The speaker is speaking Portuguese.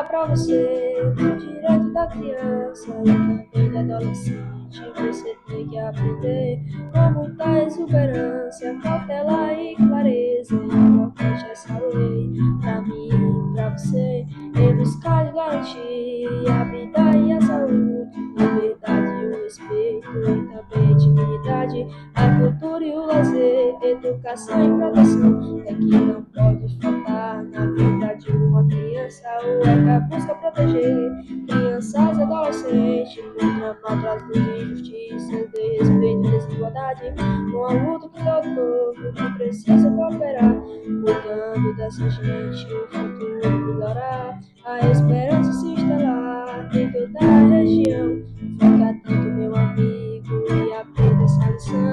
falar pra você do direito da criança e também do adolescente. Você tem que aprender como tá exuberância, cautela e clareza. É importante essa lei pra mim, pra você, em busca de garantir a vida e a saúde, liberdade e o respeito e também dignidade, a cultura e o lazer, educação e proteção. É que não pode faltar na vida de uma criança. O ECA busca proteger crianças e adolescentes contra maltratos e injustiças, desrespeito e desigualdade. Uma luta que todo povo que precisa cooperar, cuidando dessa gente, o futuro melhorar, a esperança se instalar em toda a região. Fica atento, meu amigo, e aprenda essa lição.